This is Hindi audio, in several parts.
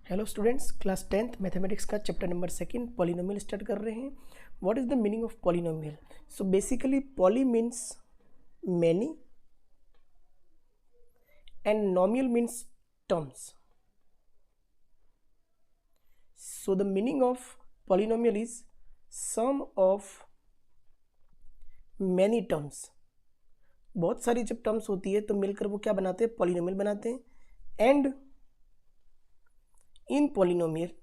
Hello students, class 10th mathematics का चैप्टर नंबर 2 पॉलिनोमियल स्टार्ट कर रहे हैं। What is the meaning of polynomial? So basically poly means many and nomial means terms. So the meaning of polynomial is sum of many terms. बहुत सारी जब टर्म्स होती है तो मिलकर वो क्या बनाते हैं? पॉलिनोमियल बनाते हैं। And in polynomial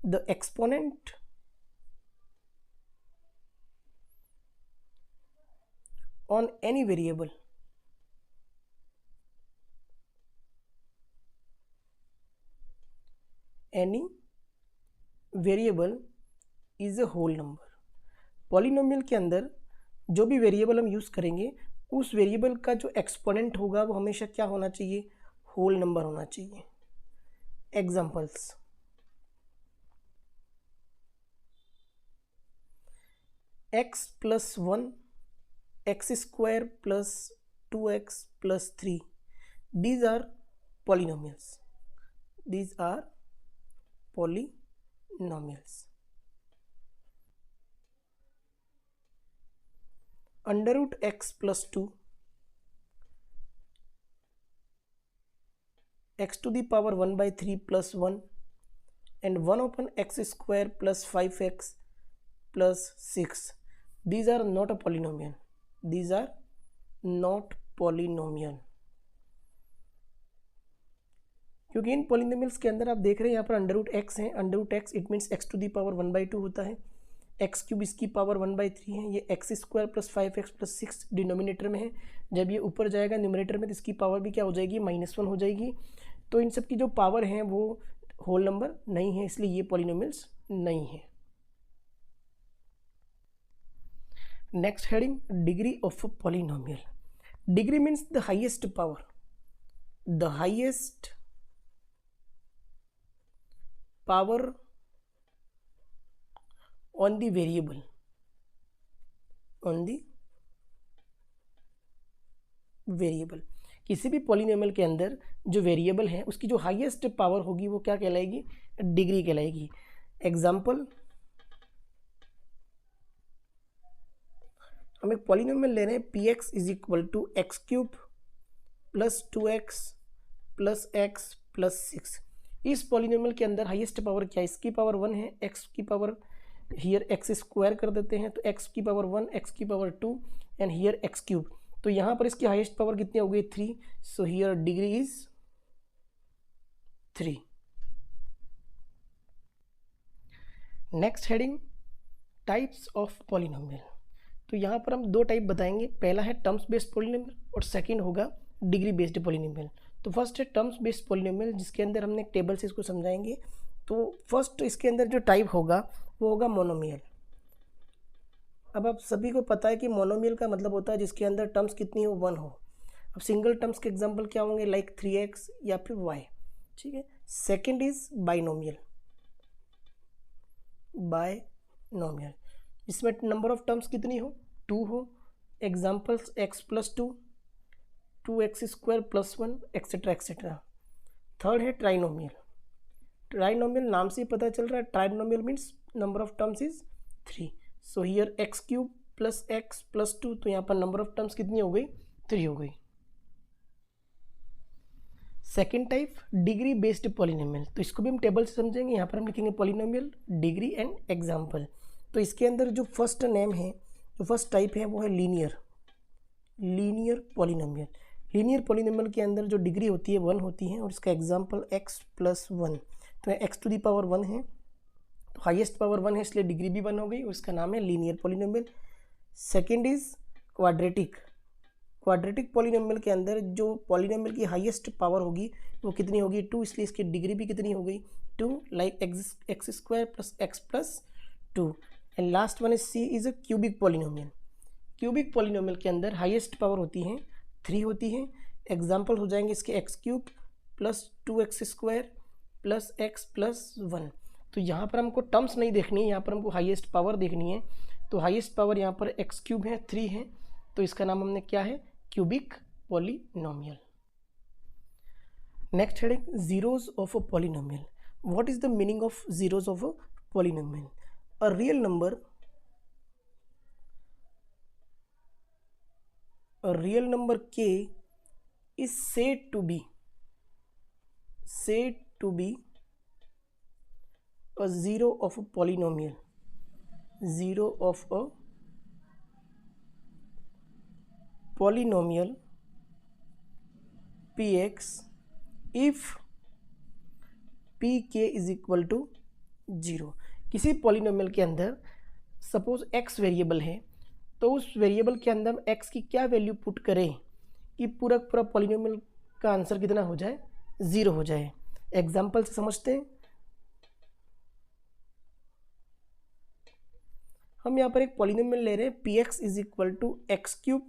the exponent on any variable is a whole number। Polynomial के अंदर जो भी वेरिएबल हम यूज़ करेंगे उस वेरिएबल का जो एक्सपोनेंट होगा वो हमेशा क्या होना चाहिए? होल नंबर होना चाहिए। Examples, x plus 1, x square plus 2x plus 3, these are polynomials। these are polynomials। Under root x plus 2, x to the power 1/3 plus 1 and 1/x square plus 5x plus 6, these are not a polynomial। these are not polynomial। क्योंकि इन पॉलिनोमियल्स के अंदर आप देख रहे हैं यहाँ पर अंडर रूट एक्स है। Under root x it means x to the power 1/2 होता है। एक्स क्यूब इसकी पावर 1/3 है। ये x square plus 5x plus 6 denominator में है। जब ये ऊपर जाएगा न्यूमरेटर में तो इसकी पावर भी क्या हो जाएगी? -1 हो जाएगी। तो इन सब की जो पावर है वो होल नंबर नहीं है, इसलिए ये पॉलिनोमियल्स नहीं है। Next heading, degree of polynomial. Degree means the highest power. The highest power on the variable, किसी भी पॉलिनोमियल के अंदर जो वेरिएबल है उसकी जो हाईएस्ट पावर होगी वो क्या कहलाएगी? डिग्री कहलाएगी। एग्जाम्पल, हम एक पॉलिनोमियल ले रहे हैं px is equal to x cube plus 2x plus x plus 6। इस पॉलिनोमियल के अंदर हाईएस्ट पावर क्या है? इसकी पावर 1 है, x की पावर हियर एक्स स्क्वायर कर देते हैं तो x की पावर 1, x की power 2 and here x cube. तो यहाँ पर इसकी हाईएस्ट पावर कितनी हो गई? 3। So here degree is 3। Next heading, types of polynomial. तो यहाँ पर हम दो टाइप बताएंगे। पहला है टर्म्स बेस्ड पॉलिनोमियल और सेकंड होगा डिग्री बेस्ड पॉलिनोमियल। तो फर्स्ट है टर्म्स बेस्ड पॉलिनोमियल, जिसके अंदर हमने एक टेबल से इसको समझाएंगे। तो फर्स्ट इसके अंदर जो टाइप होगा वो होगा मोनोमियल। अब आप सभी को पता है कि मोनोमियल का मतलब होता है जिसके अंदर टर्म्स कितनी हो? 1 हो। अब सिंगल टर्म्स के एग्जांपल क्या होंगे? लाइक 3x या फिर y। ठीक है। Second is binomial. बाइनोमियल इसमें नंबर ऑफ टर्म्स कितनी हो? 2 हो। Examples x plus 2, 2x square plus 1 etcetera etcetera. Third है ट्राइनोमियल। ट्राइनोमियल नाम से ही पता चल रहा है, trinomial means number of terms is 3। So here x cube plus x plus 2, तो यहाँ पर नंबर ऑफ टर्म्स कितनी हो गई? 3 हो गई। Second type degree based polynomial. तो इसको भी हम टेबल से समझेंगे। यहाँ पर हम लिखेंगे पॉलिनोमियल, डिग्री एंड एग्जाम्पल। तो इसके अंदर जो फर्स्ट नेम है, जो फर्स्ट टाइप है वो है linear. Linear polynomial. Linear polynomial के अंदर जो डिग्री होती है 1 होती है और इसका एग्जाम्पल x प्लस 1। तो x टू दी पावर 1 है, तो हाईएस्ट पावर 1 है इसलिए डिग्री भी 1 हो गई और इसका नाम है linear polynomial. Second is quadratic. Quadratic polynomial के अंदर जो पॉलिनोमियल की हाईएस्ट पावर होगी वो कितनी होगी? 2, इसलिए इसकी डिग्री भी कितनी हो गई? 2, like x square plus x plus 2। And last one is c is a cubic polynomial. Cubic polynomial के अंदर हाईएस्ट पावर होती है 3 होती है। एग्जाम्पल हो जाएंगे इसके x cube plus 2x square plus x plus 1। तो यहाँ पर हमको टर्म्स नहीं देखनी है, यहाँ पर हमको हाईएस्ट पावर देखनी है। तो हाईएस्ट पावर यहाँ पर एक्स क्यूब है, 3 है, तो इसका नाम हमने क्या है? cubic polynomial. Next heading, zeros of a polynomial. What is the meaning of zeros of a polynomial? A real number k is said to be a zero of a polynomial. Zero of a polynomial px if pk is equal to 0. किसी पॉलिनोमियल के अंदर सपोज x वेरिएबल है, तो उस वेरिएबल के अंदर हम x की क्या वैल्यू पुट करें कि पूरा पॉलिनोमियल का आंसर कितना हो जाए, 0 हो जाए. एग्जाम्पल से समझते हैं. हम यहाँ पर एक पॉलिनोमियल ले रहे हैं px is equal to x cube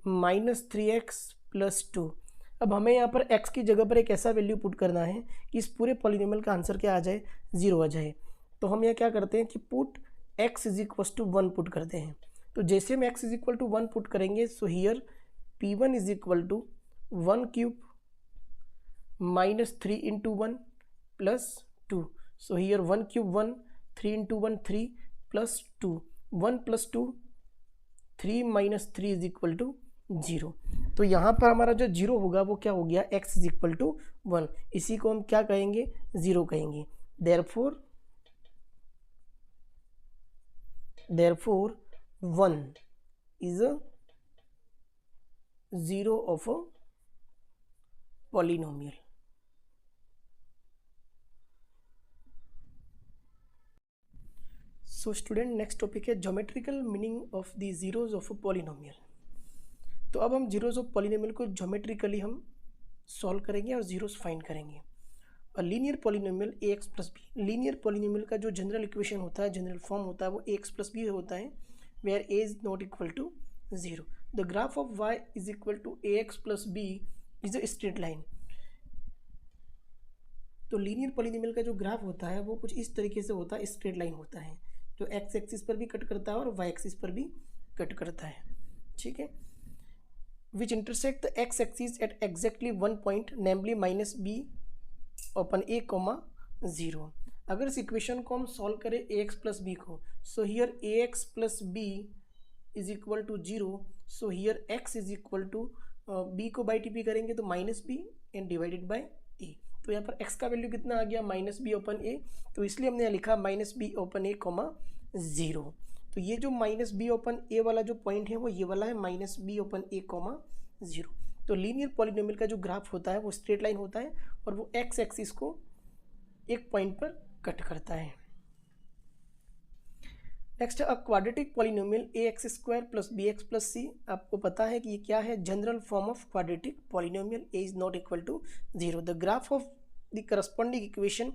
minus 3x plus 2. अब हमें यहाँ पर x की जगह पर एक ऐसा वैल्यू पुट करना है कि इस पूरे पॉलिनोमियल का आंसर क्या आ जाए, 0 आ जाए. तो हम यहाँ क्या करते हैं कि put x is equal to 1 put करते हैं. तो जैसे हम x is equal to 1 put करेंगे, so here p1 is equal to 1 cube minus 3 into 1 plus 2. So here 1 cube 1, 3 into 1 3 plus 2, 1 plus 2 3 minus 3 is equal to 0. तो यहाँ पर हमारा जो 0 होगा वो क्या हो गया, x इज इक्वल टू 1. इसी को हम क्या कहेंगे, 0 कहेंगे. Therefore 1 is a zero of a polynomial. So student, next topic है geometrical meaning of the zeros of a polynomial. तो अब हम जीरोज ऑफ पॉलिनोमियल को ज्योमेट्रिकली हम सॉल्व करेंगे और जीरोस फाइंड करेंगे. और linear polynomial ax plus b, linear polynomial का जो जनरल इक्वेशन होता है, जनरल फॉर्म होता है, वो ax प्लस बी होता है, where a is not equal to 0. The graph of y is equal to ax plus b is a straight line. तो लीनियर पॉलिनोमियल का जो ग्राफ होता है वो कुछ इस तरीके से होता है, स्ट्रेट लाइन होता है, जो x एक्सिस पर भी कट करता है और y एक्सिस पर भी कट करता है. ठीक है. विच intersect the x axis at exactly 1 point, namely minus be open a comma 0. अगर इस इक्वेशन को हम सॉल्व करें ax प्लस बी को, so here ax plus b is equal to 0. So here x is equal to b को बाई टी करेंगे तो minus b and divided by a. तो यहाँ पर x का वैल्यू कितना आ गया, माइनस बी ओपन ए. तो इसलिए हमने लिखा minus be open A comma 0. तो ये जो माइनस बी ओपन ए वाला जो पॉइंट है वो ये वाला है, minus be open A comma 0. तो लीनियर पॉलिनोमियल का जो ग्राफ होता है वो स्ट्रेट लाइन होता है और वो एक्स एक्सिस को एक पॉइंट पर कट करता है. Next a quadratic polynomial a x square plus b x plus c. आपको पता है कि ये क्या है, general form of quadratic polynomial. A is not equal to 0. The graph of the corresponding equation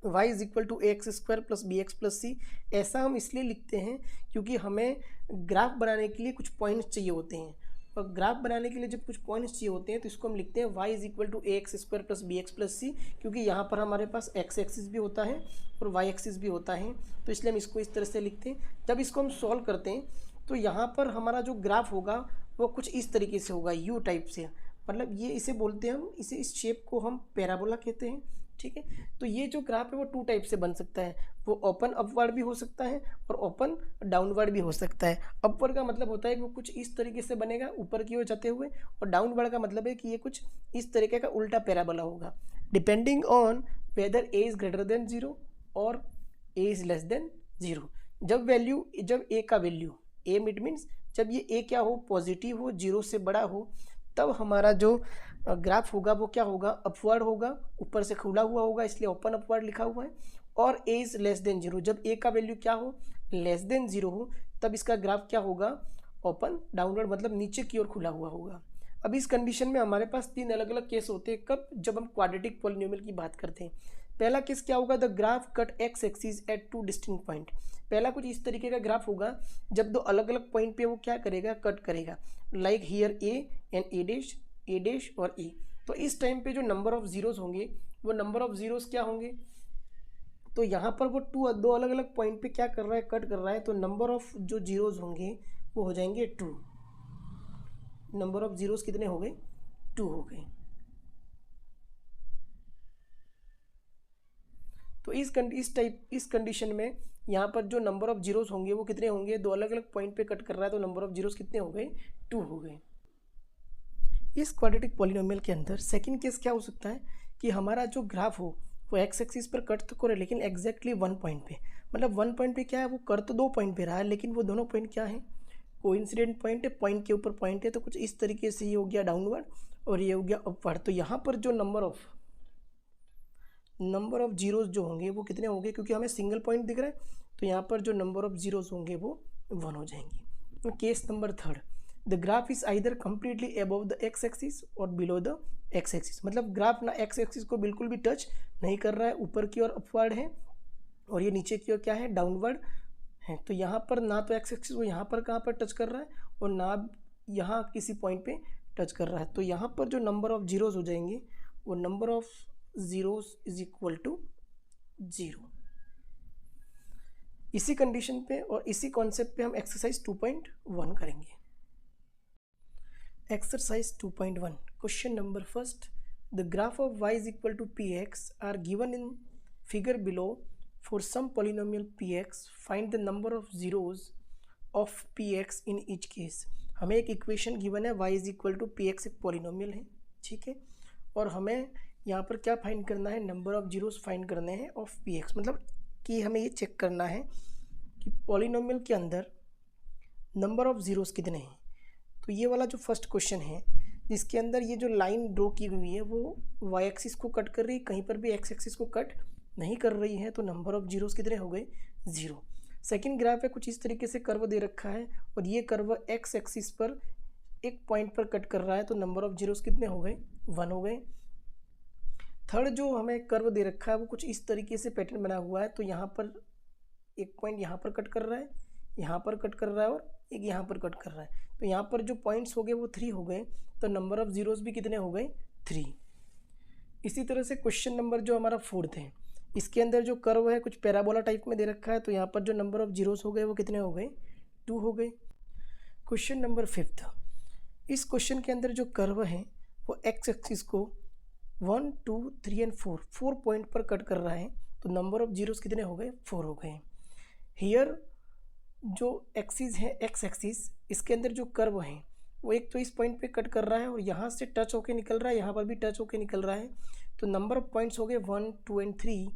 y is equal to a x square plus b x plus c. ऐसा हम इसलिए लिखते हैं क्योंकि हमें ग्राफ बनाने के लिए कुछ पॉइंट्स चाहिए होते हैं, और ग्राफ बनाने के लिए जब कुछ पॉइंट्स चाहिए होते हैं तो इसको हम लिखते हैं y is equal to a x square plus b x plus c, क्योंकि यहाँ पर हमारे पास x एक्सिस भी होता है और y एक्सिस भी होता है. तो इसलिए हम इसको इस तरह से लिखते हैं. जब इसको हम सॉल्व करते हैं तो यहाँ पर हमारा जो ग्राफ होगा वो कुछ इस तरीके से होगा, यू टाइप से. मतलब ये इसे बोलते हैं हम, इसे इस शेप को हम पैराबोला कहते हैं. ठीक है. तो ये जो ग्राफ है वो 2 टाइप से बन सकता है. वो ओपन अपवर्ड भी हो सकता है और ओपन डाउनवर्ड भी हो सकता है. अपवर्ड का मतलब होता है कि वो कुछ इस तरीके से बनेगा ऊपर की ओर जाते हुए, और डाउनवर्ड का मतलब है कि ये कुछ इस तरीके का उल्टा पैराबोला होगा, depending on whether A is greater than 0 और ए इज लेस देन 0. जब ए का वैल्यू, ए इट मीन्स जब ये ए क्या हो, पॉजिटिव हो, 0 से बड़ा हो, तब हमारा जो ग्राफ होगा वो क्या होगा, अपवर्ड होगा, ऊपर से खुला हुआ होगा, इसलिए ओपन अपवर्ड लिखा हुआ है. और ए इज लेस देन 0, जब ए का वैल्यू क्या हो, लेस देन 0 हो, तब इसका ग्राफ क्या होगा, ओपन डाउनवर्ड, मतलब नीचे की ओर खुला हुआ होगा. अब इस कंडीशन में हमारे पास 3 अलग अलग केस होते हैं. कब, जब हम क्वाड्रेटिक पॉलिनोमियल की बात करते हैं. पहला केस क्या होगा, the graph cut x axis at 2 distinct point. पहला कुछ इस तरीके का ग्राफ होगा जब 2 अलग अलग पॉइंट पे वो क्या करेगा, कट करेगा, like here A and A dash और ए. तो इस टाइम पे जो नंबर ऑफ जीरोस होंगे वो नंबर ऑफ जीरोस क्या होंगे, तो यहाँ पर वो 2 अलग अलग पॉइंट पे क्या कर रहा है, कट कर रहा है, तो नंबर ऑफ जो जीरोस होंगे वो हो जाएंगे 2. नंबर ऑफ जीरोस कितने हो गए, 2 हो गए। तो इस कंडीशन में यहाँ पर जो नंबर ऑफ जीरोस होंगे वो कितने होंगे, दो अलग अलग पॉइंट पे कट कर रहा है, तो नंबर ऑफ जीरोस कितने हो गए, 2 हो गए। इस क्वाड्रेटिक पॉलिनोमियल के अंदर सेकंड केस क्या हो सकता है कि हमारा जो ग्राफ हो वो एक्स एक्सिस पर कट तो करे लेकिन एग्जैक्टली वन पॉइंट पे, मतलब वन पॉइंट पे क्या है, वो कर तो दो पॉइंट पे रहा है लेकिन वो दोनों पॉइंट क्या है, कोइंसिडेंट पॉइंट है, पॉइंट के ऊपर पॉइंट है। तो कुछ इस तरीके से ये हो गया डाउनवर्ड और ये हो गया अपवर्ड। तो यहाँ पर जो नंबर ऑफ जीरोस जो होंगे वो कितने होंगे, क्योंकि हमें सिंगल पॉइंट दिख रहा है तो यहाँ पर जो नंबर ऑफ जीरोस होंगे वो 1 हो जाएंगे। Case number third, the graph is either completely above the x axis और बिलो द एक्स एक्सिस, मतलब ग्राफ ना एक्स एक्सिस को बिल्कुल भी टच नहीं कर रहा है, ऊपर की ओर अपवर्ड है और ये नीचे की ओर क्या है, डाउनवर्ड है। तो यहाँ पर ना तो एक्स एक्सिस को यहाँ पर कहाँ पर टच कर रहा है और ना यहाँ किसी पॉइंट पे टच कर रहा है। तो यहाँ पर जो नंबर ऑफ जीरोस हो जाएंगे वो number of zeros is equal to 0। इसी कंडीशन पे और इसी कॉन्सेप्ट पे हम एक्सरसाइज 2.1 करेंगे। Exercise 2.1 question number first, the graph of y is equal to px are given in figure below. For some polynomial px find the number of zeros of px in each case। हमें एक इक्वेशन गिवन है y is equal to px, एक पॉलिनोमियल है, ठीक है, और हमें यहाँ पर क्या फाइंड करना है, नंबर ऑफ जीरोस फाइंड करने हैं ऑफ px, मतलब कि हमें ये चेक करना है कि पॉलिनोमियल के अंदर नंबर ऑफ जीरोस कितने हैं। तो ये वाला जो फर्स्ट क्वेश्चन है जिसके अंदर ये जो लाइन ड्रॉ की हुई है वो वाई एक्सिस को कट कर रही है, कहीं पर भी एक्स एक्सिस को कट नहीं कर रही है, तो नंबर ऑफ जीरोस कितने हो गए, 0। सेकंड ग्राफ है, कुछ इस तरीके से कर्व दे रखा है और ये कर्व एक्स एक्सिस पर एक पॉइंट पर कट कर रहा है, तो नंबर ऑफ जीरोस कितने हो गए, 1 हो गए। थर्ड जो हमें कर्व दे रखा है वो कुछ इस तरीके से पैटर्न बना हुआ है, तो यहाँ पर एक पॉइंट यहाँ पर कट कर रहा है, यहाँ पर कट कर रहा है और एक यहाँ पर कट कर रहा है, तो यहाँ पर जो पॉइंट्स हो गए वो 3 हो गए, तो नंबर ऑफ जीरोस भी कितने हो गए, 3। इसी तरह से क्वेश्चन नंबर जो हमारा 4th है, इसके अंदर जो कर्व है कुछ पैराबोला टाइप में दे रखा है, तो यहाँ पर जो नंबर ऑफ जीरोस हो गए वो कितने हो गए, 2 हो गए। क्वेश्चन नंबर 5th, इस क्वेश्चन के अंदर जो कर्व है वो एक्स एक्सिस को 1, 2, 3 एंड 4 पॉइंट पर कट कर रहा है, तो नंबर ऑफ जीरोस कितने हो गए, 4 हो गए। हियर जो एक्सिस है एक्स एक्सिस, इसके अंदर जो कर्व है वो एक तो इस पॉइंट पे कट कर रहा है और यहाँ से टच होके निकल रहा है, यहाँ पर भी टच होके निकल रहा है, तो नंबर ऑफ पॉइंट्स हो गए 1, 2 एंड 3।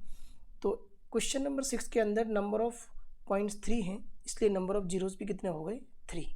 तो क्वेश्चन नंबर 6 के अंदर नंबर ऑफ पॉइंट्स 3 हैं, इसलिए नंबर ऑफ जीरोस भी कितने हो गए, 3।